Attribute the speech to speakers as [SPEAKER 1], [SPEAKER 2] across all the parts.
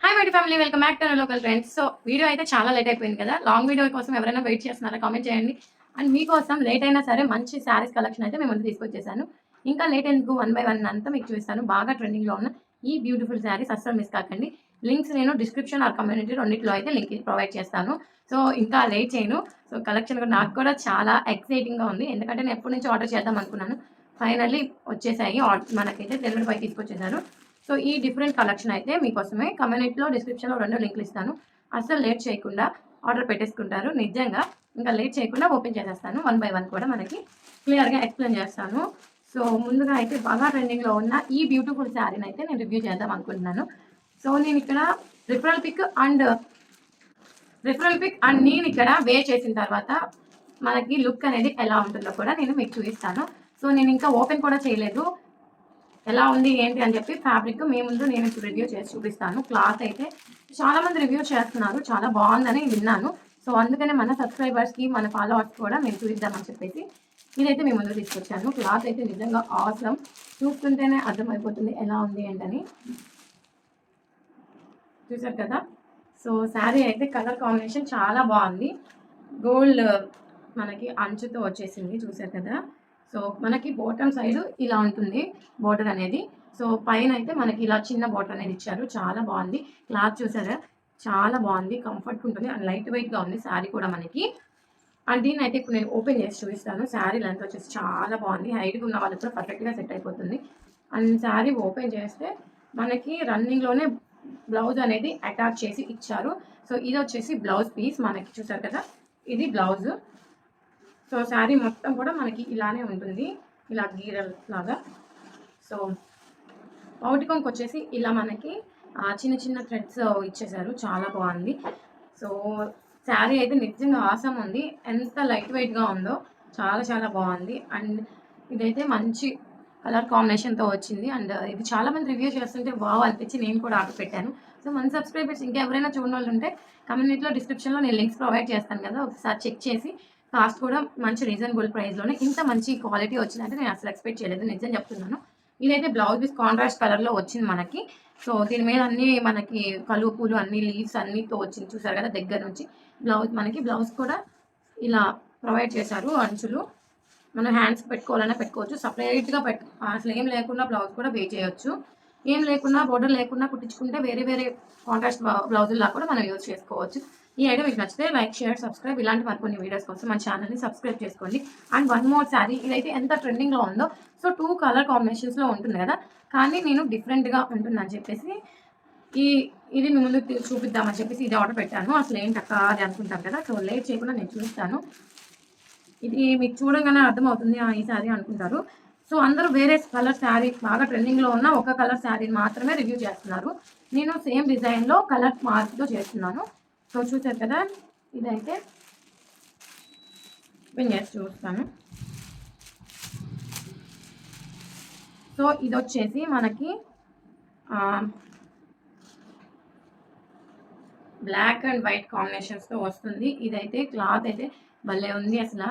[SPEAKER 1] Hi my family, welcome back to local friends. So video అయితే చాలా late అయిపోయింది కదా. లాంగ్ వీడియో కోసం ఎవరైనా వెయిట్ చేస్తున్నారా కామెంట్ చేయండి. అండ్ మీకోసం లేట్ అయినా సరే మంచి శారీస్ కలెక్షన్ అయితే మేము ముందు తీసుకొచ్చేసాను. ఇంకా లేట్ ఎందుకు, 1 బై 1 అంతా మీకు చూపిస్తాను. బాగా ట్రెండింగ్లో ఉన్న ఈ బ్యూటిఫుల్ శారీస్ అస్సలు మిస్ కాకండి. లింక్స్ నేను డిస్క్రిప్షన్ ఆర్ కమ్యూనిటీ రెండింటిలో అయితే లింక్ ప్రొవైడ్ చేస్తాను. సో ఇంకా లేట్ చేయను. సో కలెక్షన్ కూడా నాకు కూడా చాలా ఎక్సైటింగ్గా ఉంది. ఎందుకంటే నేను ఎప్పటి నుంచి ఆర్డర్ చేద్దాం అనుకున్నాను. ఫైనల్లీ వచ్చేసాయి. మనకైతే డెలివరీ బాయ్ తీసుకొచ్చేసారు. సో ఈ డిఫరెంట్ కలెక్షన్ అయితే మీకోసమే కమ్యూనిటీలో డిస్క్రిప్షన్లో 2 లింకులు ఇస్తాను. అస్సలు లేట్ చేయకుండా ఆర్డర్ పెట్టేసుకుంటారు. నిజంగా ఇంకా లేట్ చేయకుండా ఓపెన్ చేసేస్తాను. 1 బై 1 కూడా మనకి క్లియర్గా ఎక్స్ప్లెయిన్ చేస్తాను. సో ముందుగా అయితే బాగా ట్రెండింగ్లో ఉన్న ఈ బ్యూటిఫుల్ శారీని అయితే నేను రివ్యూ చేద్దాం అనుకుంటున్నాను. సో నేను ఇక్కడ రిఫరల్ పిక్ అండ్ నేను ఇక్కడ వే చేసిన తర్వాత మనకి లుక్ అనేది ఎలా ఉంటుందో కూడా నేను మీకు చూపిస్తాను. సో నేను ఇంకా ఓపెన్ కూడా చేయలేదు. ఎలా ఉంది ఏంటి అని చెప్పి ఫ్యాబ్రిక్ మీ ముందు నేను ఇప్పుడు రివ్యూ చేసి చూపిస్తాను. క్లాత్ అయితే చాలామంది రివ్యూ చేస్తున్నారు, చాలా బాగుందని విన్నాను. సో అందుకనే మన సబ్స్క్రైబర్స్కి, మన ఫాలోవర్స్కి కూడా నేను చూపిద్దామని చెప్పేసి ఇదైతే మీ ముందు తీసుకొచ్చాను. క్లాత్ అయితే నిజంగా ఆసమ్, చూస్తుంటేనే అర్థమైపోతుంది ఎలా ఉంది ఏంటని. చూసారు కదా. సో శారీ అయితే కలర్ కాంబినేషన్ చాలా బాగుంది. గోల్డ్ మనకి అంచుతో వచ్చేసింది, చూసారు కదా. సో మనకి బాటమ్ సైడ్ ఇలా ఉంటుంది బోర్డర్ అనేది. సో పైన అయితే మనకి ఇలా చిన్న బోర్డర్ అనేది ఇచ్చారు. చాలా బాగుంది. క్లాత్ చూసారా, చాలా బాగుంది, కంఫర్ట్గా ఉంటుంది అండ్ లైట్ వెయిట్గా ఉంది శారీ కూడా మనకి. అండ్ దీన్ని అయితే ఇప్పుడు నేను ఓపెన్ చేసి చూపిస్తాను. శారీ లెంత్ వచ్చేసి చాలా బాగుంది. హైట్గా ఉన్న వాళ్ళకి కూడా పర్ఫెక్ట్గా సెట్ అయిపోతుంది. అండ్ శారీ ఓపెన్ చేస్తే మనకి రన్నింగ్లోనే బ్లౌజ్ అనేది అటాచ్ చేసి ఇచ్చారు. సో ఇది వచ్చేసి బ్లౌజ్ పీస్ మనకి, చూసారు కదా, ఇది బ్లౌజ్. సో శారీ మొత్తం కూడా మనకి ఇలానే ఉంటుంది, ఇలా గీరల్ లాగా. సో పౌటికొంకి వచ్చేసి ఇలా మనకి చిన్న చిన్న థ్రెడ్స్ ఇచ్చేసారు, చాలా బాగుంది. సో శారీ అయితే నిజంగా ఆసమ్ ఉంది. ఎంత లైట్ వెయిట్గా ఉందో, చాలా చాలా బాగుంది. అండ్ ఇదైతే మంచి కలర్ కాంబినేషన్తో వచ్చింది. అండ్ ఇది చాలామంది రివ్యూ చేస్తుంటే బాగా అనిపించి నేను కూడా ఆర్డర్ పెట్టాను. సో మన సబ్స్క్రైబర్స్ ఇంకెవరైనా చూడని వాళ్ళు ఉంటే కమ్యూనిటీలో డిస్క్రిప్షన్లో నేను లింక్స్ ప్రొవైడ్ చేస్తాను కదా, ఒకసారి చెక్ చేసి. కాస్ట్ కూడా మంచి రీజనబుల్ ప్రైస్లోనే ఇంత మంచి క్వాలిటీ వచ్చిందంటే నేను అసలు ఎక్స్పెక్ట్ చేయలేదు, నిజం చెప్తున్నాను. ఇదైతే బ్లౌజ్ పీస్ కాంట్రాస్ట్ కలర్లో వచ్చింది మనకి. సో దీని మీద అన్ని మనకి కలువ పూలు, అన్ని లీవ్స్ అన్నితో వచ్చింది, చూసారు కదా దగ్గర నుంచి. బ్లౌజ్ కూడా ఇలా ప్రొవైడ్ చేశారు అంచులు. మనం హ్యాండ్స్ పెట్టుకోవాలన్నా పెట్టుకోవచ్చు, సపరేట్గా అసలు ఏం లేకుండా బ్లౌజ్ కూడా వే చేయొచ్చు. ఏం లేకుండా, బోర్డర్ లేకుండా కుట్టించుకుంటే వేరే వేరే కాంట్రాస్ట్ బ్లౌజుల్లా కూడా మనం యూజ్ చేసుకోవచ్చు. ఈ ఐడియా మీకు నచ్చితే లైక్, షేర్, సబ్స్క్రైబ్, ఇలాంటి మరికొన్ని వీడియోస్ కోసం మన ఛానల్ని సబ్స్క్రైబ్ చేసుకోండి. అండ్ 1 మోర్ శారీ, ఇదైతే ఎంత ట్రెండింగ్లో ఉందో. సో 2 కలర్ కాంబినేషన్స్లో ఉంటుంది కదా, కానీ నేను డిఫరెంట్గా ఉంటుందని చెప్పేసి ఇది మీ ముందు చూపిద్దామని చెప్పేసి ఇది ఆర్డర్ పెట్టాను. అసలు ఏంటి అక్క అది అనుకుంటాను కదా. సో లేట్ చేయకుండా నేను చూపిస్తాను. ఇది మీకు చూడగానే అర్థమవుతుంది ఈ శారీ అనుకుంటారు. సో అందరూ వేరే కలర్ శారీ, బాగా ట్రెండింగ్లో ఉన్న ఒక కలర్ శారీని మాత్రమే రివ్యూ చేస్తున్నారు. నేను సేమ్ డిజైన్లో కలర్ మార్క్తో చేస్తున్నాను. సో చూసారు కదా, ఇదైతే ఓపెన్ చేసి చూస్తాను. సో ఇది వచ్చేసి మనకి బ్లాక్ అండ్ వైట్ కాంబినేషన్స్తో వస్తుంది. ఇదైతే క్లాత్ అయితే భలే ఉంది అసలు.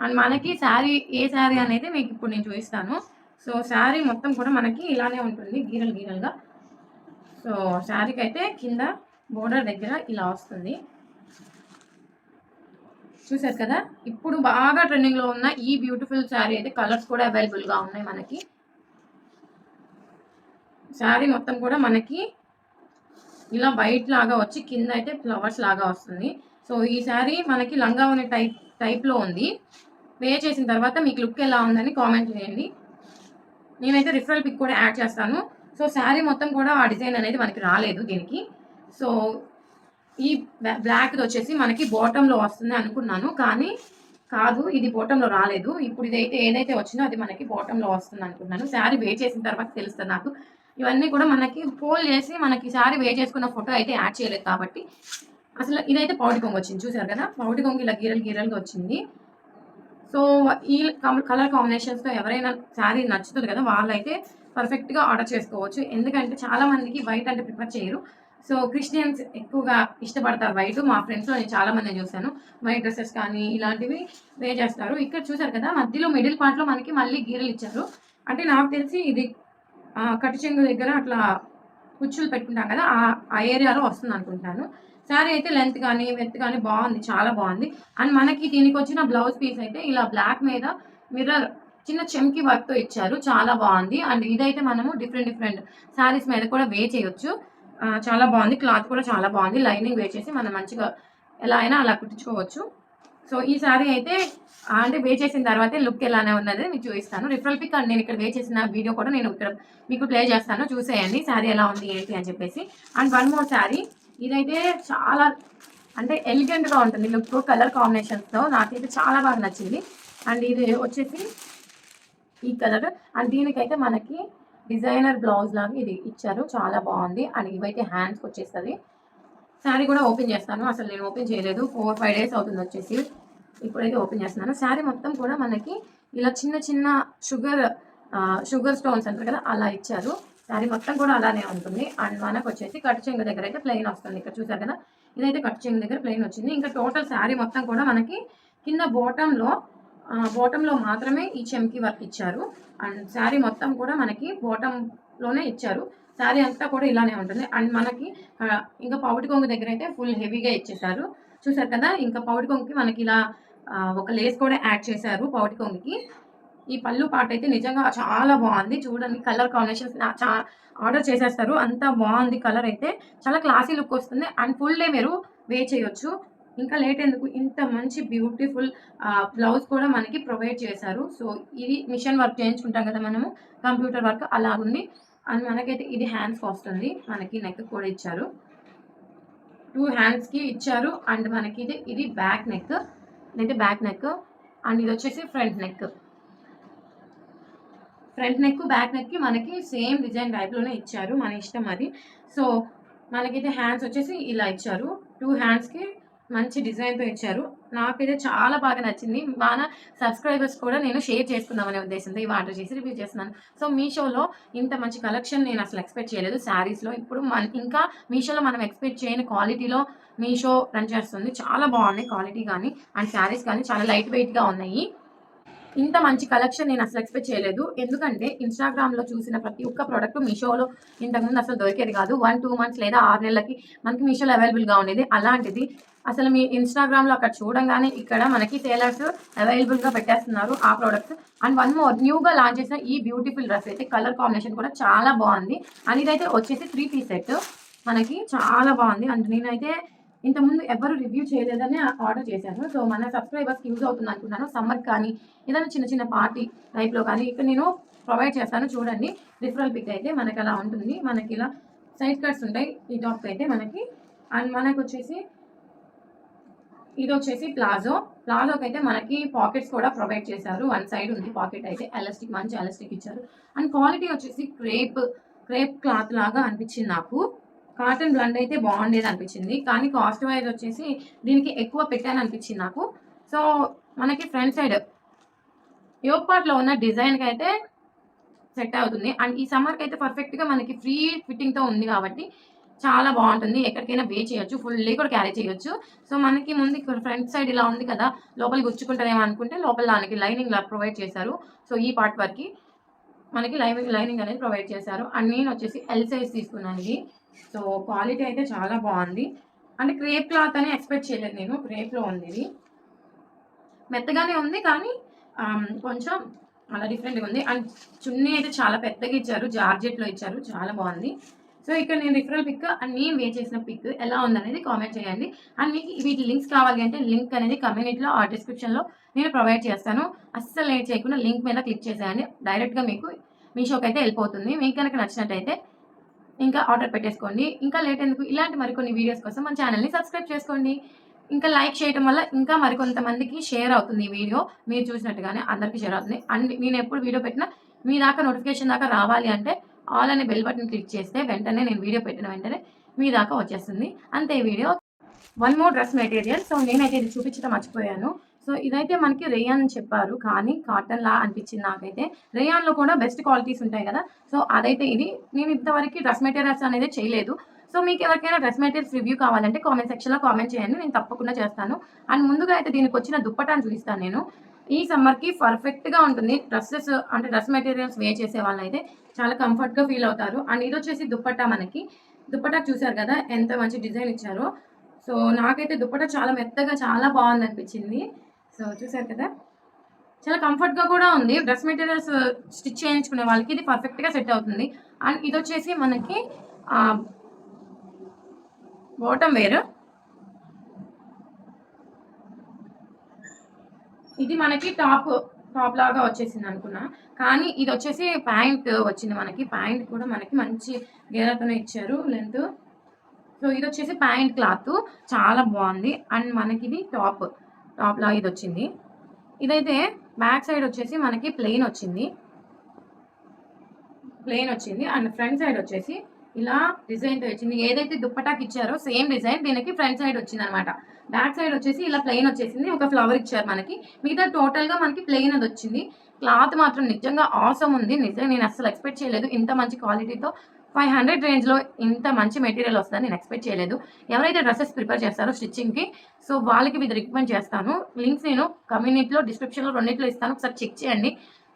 [SPEAKER 1] అండ్ మనకి శారీ, ఏ శారీ అనేది మీకు ఇప్పుడు నేను చూపిస్తాను. సో శారీ మొత్తం కూడా మనకి ఇలానే ఉంటుంది, గీరలు గీరలుగా. సో శారీకి అయితే కింద బోర్డర్ దగ్గర ఇలా వస్తుంది, చూసారు కదా. ఇప్పుడు బాగా ట్రెండింగ్లో ఉన్న ఈ బ్యూటిఫుల్ శారీ అయితే కలర్స్ కూడా అవైలబుల్గా ఉన్నాయి మనకి. శారీ మొత్తం కూడా మనకి ఇలా వైట్ లాగా వచ్చి కింద అయితే ఫ్లవర్స్ లాగా వస్తుంది. సో ఈ శారీ మనకి లంగావోని టైప్లో ఉంది. వే చేసిన తర్వాత మీకు లుక్ ఎలా ఉందని కామెంట్ చేయండి. నేనైతే రిఫరల్ పిక్ కూడా యాడ్ చేస్తాను. సో శారీ మొత్తం కూడా ఆ డిజైన్ అనేది మనకి రాలేదు దీనికి. సో ఈ బ్లాక్ది వచ్చేసి మనకి బాటంలో వస్తుంది అనుకున్నాను, కానీ కాదు, ఇది బాటంలో రాలేదు. ఇప్పుడు ఇదైతే ఏదైతే వచ్చిందో అది మనకి బాటంలో వస్తుంది అనుకున్నాను. శారీ వే చేసిన తర్వాత తెలుస్తుంది నాకు. ఇవన్నీ కూడా మనకి ఫోల్డ్ చేసి మనకి శారీ వే చేసుకున్న ఫోటో అయితే యాడ్ చేయలేదు కాబట్టి. అసలు ఇదైతే పౌటి కొంగు వచ్చింది, చూసారు కదా. పౌటి కొంగు ఇలా గీరలు గీరలుగా వచ్చింది. సో ఈ కలర్ కాంబినేషన్స్తో ఎవరైనా శారీ నచ్చుతుంది కదా, వాళ్ళైతే పర్ఫెక్ట్గా ఆర్డర్ చేసుకోవచ్చు. ఎందుకంటే చాలామందికి వైట్ అంటే ప్రిఫర్ చేయరు. సో క్రిస్టియన్స్ ఎక్కువగా ఇష్టపడతారు వైట్. మా ఫ్రెండ్స్లో నేను చాలామందిని చూశాను, వైట్ డ్రెస్సెస్ కానీ ఇలాంటివి వే చేస్తారు. ఇక్కడ చూసారు కదా, మధ్యలో మిడిల్ పార్ట్లో మనకి మళ్ళీ గీరలు ఇచ్చారు. అంటే నాకు తెలిసి ఇది కట్టు చెంగు దగ్గర అట్లా కుచ్చులు పెట్టుకుంటాం కదా ఆ ఏరియాలో వస్తుంది అనుకుంటాను. శారీ అయితే లెంత్ కానీ విడ్త్ కానీ బాగుంది, చాలా బాగుంది. అండ్ మనకి దీనికి వచ్చిన బ్లౌజ్ పీస్ అయితే ఇలా బ్లాక్ మీద మిర్రర్ చిన్న చెమ్కి వర్క్తో ఇచ్చారు, చాలా బాగుంది. అండ్ ఇదైతే మనము డిఫరెంట్ డిఫరెంట్ శారీస్ మీద కూడా చేయొచ్చు. చాలా బాగుంది, క్లాత్ కూడా చాలా బాగుంది. లైనింగ్ చేసి మనం మంచిగా ఎలా అయినా అలా కుట్టించుకోవచ్చు. సో ఈ శారీ అయితే అంటే చేసిన తర్వాత లుక్ ఎలానే ఉన్నది మీకు చూపిస్తాను. రిఫరల్ పిక్ అండ్ నేను ఇక్కడ చేసిన వీడియో కూడా నేను ఇక్కడ మీకు ప్లే చేస్తాను, చూసేయండి శారీ ఎలా ఉంది ఏంటి అని చెప్పేసి. అండ్ వన్ మోర్ శారీ, ఇదైతే చాలా అంటే ఎలిగెంట్గా ఉంటుంది లుక్, కలర్ కాంబినేషన్స్తో నాకైతే చాలా బాగా నచ్చింది. అండ్ ఇది వచ్చేసి ఈ కలర్. అండ్ దీనికైతే మనకి డిజైనర్ బ్లౌజ్ లాగా ఇది ఇచ్చారు, చాలా బాగుంది. అండ్ ఇవైతే హ్యాండ్స్కి వచ్చేస్తుంది. శారీ కూడా ఓపెన్ చేస్తాను, అసలు నేను ఓపెన్ చేయలేదు, 4-5 డేస్ అవుతుంది వచ్చేసి. ఇప్పుడైతే ఓపెన్ చేస్తున్నాను. శారీ మొత్తం కూడా మనకి ఇలా చిన్న చిన్న షుగర్ స్టోన్స్ అంటారు కదా అలా ఇచ్చారు. శారీ మొత్తం కూడా అలానే ఉంటుంది. అండ్ మనకు వచ్చేసి కట్ చెంగు దగ్గర అయితే ప్లెయిన్ వస్తుంది, ఇక్కడ చూసారు కదా ఇదైతే కట్ చెంగు దగ్గర ప్లెయిన్ వచ్చింది. ఇంకా టోటల్ శారీ మొత్తం కూడా మనకి కింద బాటంలో మాత్రమే ఈ చెంకి వర్క్ ఇచ్చారు. అండ్ శారీ మొత్తం కూడా మనకి బాటంలోనే ఇచ్చారు. శారీ అంతా కూడా ఇలానే ఉంటుంది. అండ్ మనకి ఇంకా పౌటి కొంగు దగ్గర అయితే ఫుల్ హెవీగా ఇచ్చేసారు, చూసారు కదా. ఇంకా పౌటి కొంగుకి మనకి ఇలా ఒక లేస్ కూడా యాడ్ చేశారు పౌటి కొంగుకి. ఈ పళ్ళు పాట అయితే నిజంగా చాలా బాగుంది, చూడండి కలర్ కాంబినేషన్స్ ఆర్డర్ చేసేస్తారు, అంత బాగుంది. కలర్ అయితే చాలా క్లాసీ లుక్ వస్తుంది. అండ్ ఫుల్ డే మీరు చేయొచ్చు. ఇంకా లేట్ ఎందుకు, ఇంత మంచి బ్యూటిఫుల్ బ్లౌజ్ కూడా మనకి ప్రొవైడ్ చేశారు. సో ఇది మిషన్ వర్క్ చేయించుకుంటాం కదా మనము, కంప్యూటర్ వర్క్ అలా ఉంది. అండ్ మనకైతే ఇది హ్యాండ్స్కి వస్తుంది, మనకి నెక్ కూడా ఇచ్చారు, 2 హ్యాండ్స్కి ఇచ్చారు. అండ్ మనకి ఇది బ్యాక్ నెక్, ఇదైతే బ్యాక్ నెక్. అండ్ ఇది వచ్చేసి ఫ్రంట్ నెక్. బ్యాక్ నెక్కి మనకి సేమ్ డిజైన్ టైప్లోనే ఇచ్చారు, మన ఇష్టం అది. సో మనకైతే హ్యాండ్స్ వచ్చేసి ఇలా ఇచ్చారు, 2 హ్యాండ్స్కి మంచి డిజైన్తో ఇచ్చారు. నాకైతే చాలా బాగా నచ్చింది. మన సబ్స్క్రైబర్స్ కూడా నేను షేర్ చేసుకుందామనే ఉద్దేశంతో ఇవి ఆర్డర్ చేసి రివ్యూ చేస్తున్నాను. సో మీషోలో ఇంత మంచి కలెక్షన్ నేను అసలు ఎక్స్పెక్ట్ చేయలేదు శారీస్లో. ఇప్పుడు ఇంకా మీషోలో మనం ఎక్స్పెక్ట్ చేయని క్వాలిటీలో మీషో రన్ చేస్తుంది, చాలా బాగున్నాయి క్వాలిటీ కానీ అండ్ శారీస్ కానీ చాలా లైట్ వెయిట్గా ఉన్నాయి. ఇంత మంచి కలెక్షన్ నేను అసలు ఎక్స్పెక్ట్ చేయలేదు. ఎందుకంటే ఇన్స్టాగ్రామ్లో చూసిన ప్రతి ఒక్క ప్రోడక్ట్ మీషోలో ఇంతకుముందు అసలు దొరికేది కాదు. 1-2 మంత్స్ లేదా 6 నెలలకి మనకి మీషోలో అవైలబుల్గా ఉండేది. అలాంటిది అసలు మీ ఇన్స్టాగ్రామ్లో అక్కడ చూడంగానే ఇక్కడ మనకి సేలర్స్ అవైలబుల్గా పెట్టేస్తున్నారు ఆ ప్రోడక్ట్స్. అండ్ వన్ మోర్, న్యూగా లాంచ్ చేసిన ఈ బ్యూటిఫుల్ డ్రెస్ అయితే కలర్ కాంబినేషన్ కూడా చాలా బాగుంది. అండ్ ఇదైతే వచ్చేసి 3 పీస్ సెట్, మనకి చాలా బాగుంది. అండ్ నేనైతే ఇంతకుముందు ఎవరు రివ్యూ చేయలేదని ఆర్డర్ చేశాను. సో మన సబ్స్క్రైబర్స్కి యూజ్ అవుతుంది అనుకున్నాను. సమ్మర్ కానీ ఏదైనా చిన్న చిన్న పార్టీ టైప్లో కానీ ఇక్కడ నేను ప్రొవైడ్ చేస్తాను, చూడండి. రిఫరల్ పిక్ అయితే మనకి అలా ఉంటుంది, మనకి ఇలా సైడ్ కట్స్ ఉంటాయి ఈ టాప్కి అయితే మనకి. అండ్ మనకు వచ్చేసి ఇది వచ్చేసి ప్లాజోకి అయితే మనకి పాకెట్స్ కూడా ప్రొవైడ్ చేశారు. 1 సైడ్ ఉంది పాకెట్ అయితే, ఎలాస్టిక్ మంచి ఎలాస్టిక్ ఇచ్చారు. అండ్ క్వాలిటీ వచ్చేసి క్రేప్ క్లాత్ లాగా అనిపించింది నాకు. కాటన్ బ్లండ్ అయితే బాగుండేది అనిపించింది, కానీ కాస్ట్ వైజ్ వచ్చేసి దీనికి ఎక్కువ పెట్టాను అనిపించింది నాకు. సో మనకి ఫ్రంట్ సైడ్ యోక్ పార్ట్లో ఉన్న డిజైన్కి అయితే సెట్ అవుతుంది. అండ్ ఈ సమ్మర్కి అయితే పర్ఫెక్ట్గా మనకి ఫ్రీ ఫిట్టింగ్తో ఉంది కాబట్టి చాలా బాగుంటుంది, ఎక్కడికైనా చేయొచ్చు, ఫుల్లీ కూడా క్యారీ చేయొచ్చు. సో మనకి ముందు ఇక్కడ ఫ్రంట్ సైడ్ ఇలా ఉంది కదా, లోపల గుచ్చుకుంటారేమో అనుకుంటే లోపల దానికి లైనింగ్ ప్రొవైడ్ చేశారు. సో ఈ పార్ట్ వరకు మనకి లైనింగ్ అనేది ప్రొవైడ్ చేశారు. అండ్ నేను వచ్చేసి ఎల్ సైజ్ తీసుకున్నాను ఇది. సో క్వాలిటీ అయితే చాలా బాగుంది. అంటే క్రేప్ క్లాత్ అని ఎక్స్పెక్ట్ చేయలేదు నేను, క్రేప్లో ఉంది ఇది, మెత్తగానే ఉంది కానీ కొంచెం అలా డిఫరెంట్గా ఉంది. అండ్ చున్నీ అయితే చాలా పెద్దగా ఇచ్చారు, జార్జెట్లో ఇచ్చారు, చాలా బాగుంది. సో ఇక్కడ నేను రిఫరల్ పిక్ అండ్ నేను చేసిన పిక్ ఎలా ఉందనేది కామెంట్ చేయండి. అండ్ మీకు వీటి లింక్స్ కావాలి అంటే లింక్ అనేది కమ్యూనిటీలో ఆ డిస్క్రిప్షన్లో నేను ప్రొవైడ్ చేస్తాను. అస్సలు లేట్ చేయకుండా లింక్ మీద క్లిక్ చేసేయండి, డైరెక్ట్గా మీకు మీషోకి అయితే వెళ్ళిపోతుంది. మీకు కనుక నచ్చినట్టయితే ఇంకా ఆర్డర్ పెట్టేసుకోండి. ఇంకా లేట్ ఎందుకు, ఇలాంటి మరికొన్ని వీడియోస్ కోసం మన ఛానల్ని సబ్స్క్రైబ్ చేసుకోండి. ఇంకా లైక్ చేయడం వల్ల ఇంకా మరికొంతమందికి షేర్ అవుతుంది ఈ వీడియో, మీరు చూసినట్టుగానే అందరికీ షేర్ అవుతుంది. అండ్ నేను ఎప్పుడు వీడియో పెట్టినా మీ దాకా నోటిఫికేషన్ దాకా రావాలి అంటే ఆల్ అనే బెల్ బటన్ క్లిక్ చేస్తే వెంటనే నేను వీడియో పెట్టిన వెంటనే మీ దాకా వచ్చేస్తుంది, అంతే video. One more dress material. So నేనైతే ఇది చూపించడం మర్చిపోయాను. సో ఇదైతే మనకి రేయాన్ అని చెప్పారు, కానీ కాటన్ లా అనిపించింది నాకైతే. రేయాన్లో కూడా బెస్ట్ క్వాలిటీస్ ఉంటాయి కదా, సో అదైతే ఇది. నేను ఇంతవరకు డ్రెస్ మెటీరియల్స్ అనేది చేయలేదు. సో మీకు ఎవరికైనా డ్రెస్ మెటీరియల్స్ రివ్యూ కావాలంటే కామెంట్ సెక్షన్లో కామెంట్ చేయండి, నేను తప్పకుండా చేస్తాను. అండ్ ముందుగా అయితే దీనికి వచ్చిన దుప్పటాన్ని చూపిస్తాను నేను. ఈ సమ్మర్‌కి పర్ఫెక్ట్‌గా ఉంటుంది. డ్రెసెస్ అంటే డ్రెస్ మెటీరియల్స్ వేర్ చేసే వాళ్ళైతే చాలా కంఫర్ట్‌గా ఫీల్ అవుతారు. అండ్ ఇదొచ్చేసి దుపట్టా మనకి. దుపట్టా చూసారు కదా! ఎంత మంచి డిజైన్ ఇచ్చారో. సో, నాకైతే దుపట్టా చాలా మెత్తగా చాలా బావుందనిపించింది. సో, చూసారు కదా! చాలా కంఫర్ట్‌గా కూడా ఉంది. డ్రెస్ మెటీరియల్స్ స్టిచ్ చేయించుకునే వాళ్ళకి ఇది పర్ఫెక్ట్‌గా సెట్ అవుతుంది. అండ్ ఇదొచ్చేసి మనకి ఆహ్, బాటమ్ వేర్. ఇది మనకి టాప్ లాగా వచ్చేసిందనుకున్నా. కానీ ఇదొచ్చేసి ప్యాంట్ వచ్చింది మనకి. ప్యాంట్ కూడా మనకి మంచి గేరతోనే ఇచ్చారు లెంత్. సో, ఇదొచ్చేసి ప్యాంట్ క్లాత్ చాలా బావుంది. అండ్ మనకిది టాప్‌లాగా ఇదొచ్చింది. ఇదైతే బ్యాక్ సైడ్ వచ్చేసి మనకి ప్లెయిన్ వచ్చింది. అండ్ ఫ్రంట్ సైడ్ వచ్చేసి ఇలా డిజైన్‌తో వచ్చింది. ఏదైతే దుప్పటాకి ఇచ్చారో సేమ్ డిజైన్ దీనికి ఫ్రంట్ సైడ్ వచ్చిందనమాట. బ్యాక్ సైడ్ వచ్చేసి ఇలా ప్లెయిన్ వచ్చేసింది. ఒక ఫ్లవర్ ఇచ్చారు మనకి. మిగతా టోటల్‌గా మనకి ప్లెయిన్ అదొచ్చింది. క్లాత్ మాత్రం నిజంగా ఆసమ్ ఉంది. నిజంగా నేను అస్సలు ఎక్స్‌పెక్ట్ చేయలేదు. ఇంత మంచి క్వాలిటీతో 500 రేంజ్‌లో ఇంత మంచి మెటీరియల్ వస్తదని నేను ఎక్స్‌పెక్ట్ చేయలేదు. ఎవరైతే డ్రెసెస్ ప్రిఫర్ చేస్తారో స్టిచ్చింగ్‌కి సో, వాళ్ళకి ఇది రికమెండ్ చేస్తాను. లింక్స్ నేను కమ్యూనిటీలో, డిస్క్రిప్షన్‌లో రెండిట్లో ఇస్తాను. ఒకసారి చెక్ చేయండి.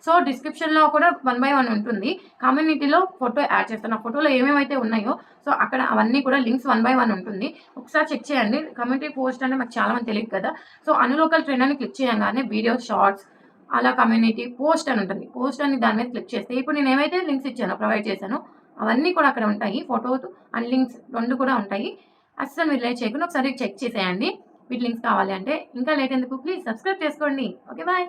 [SPEAKER 1] సో, డిస్క్రిప్షన్‌లో కూడా వన్ బై వన్ ఉంటుంది. కమ్యూనిటీలో ఫోటో యాడ్ చేస్తాను. ఆ ఫోటోలో ఏమేమైతే ఉన్నాయో సో, అక్కడ అవన్నీ కూడా లింక్స్ వన్ బై వన్ ఉంటుంది. ఒకసారి చెక్ చేయండి. కమ్యూనిటీ పోస్ట్ అంటే మాకు చాలా మంది తెలియదు కదా! సో, అన్‌లోకల్ ట్రెండ్ అని క్లిక్ చేయంగానే వీడియోస్, షార్ట్స్ అలా కమ్యూనిటీ పోస్ట్ అని ఉంటుంది. పోస్ట్ అని దాని మీద క్లిక్ చేస్తే ఇప్పుడు నేను ఏవైతే లింక్స్ ఇచ్చానో, ప్రొవైడ్ చేశానో అవన్నీ కూడా అక్కడ ఉంటాయి. ఫోటోస్ అండ్ లింక్స్ 2 కూడా ఉంటాయి. అస్సలు మీరు లేట్ చేయకుండా ఒకసారి చెక్ చేసేయండి. వీటి లింక్స్ కావాలి అంటే. ఇంకా లేట్ ఎందుకు ప్లీజ్ సబ్స్క్రైబ్ చేసుకోండి. ఓకే. బాయ్.